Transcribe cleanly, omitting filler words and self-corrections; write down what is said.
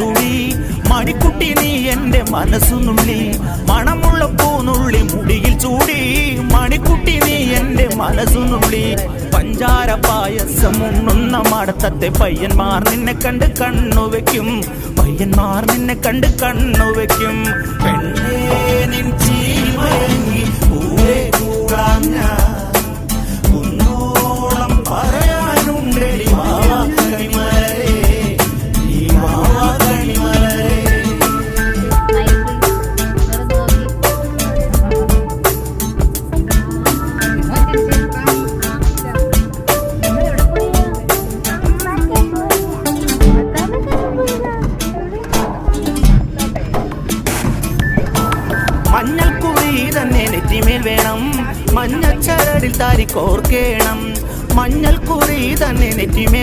ചൂടി മണിക്കുട്ടി നീ എന്റെ മനസ്സു നുള്ളി മണമുള്ള പൂനുള്ളി മുടിയിൽ ചൂടി മണിക്കുട്ടി നീ എന്റെ മനസ്സു നുള്ളി പഞ്ചാര പായസം ഉണ്ണുന്ന മടത്തത്തെ പയ്യന്മാർ നിന്നെ കണ്ട് കണ്ണുവെക്കും പയ്യന്മാർ നിന്നെ കണ്ട് കണ്ണുവെക്കും പെണ്ണേ നിൻ ചീമയങ്ങി പൂരെ കൂടാൻ ഞാൻ കുന്നോളം പറയാനുണ്ടടി വാവാ കണിമലരേ നീ വാവാ കണിമലരേ. മഞ്ഞൾക്കുറി തന്നെ നെറ്റിമേൽ വേണം മഞ്ഞച്ചരടിൽ താരി കോർക്കേണം മഞ്ഞൾക്കുറി തന്നെ നെറ്റിമേൽ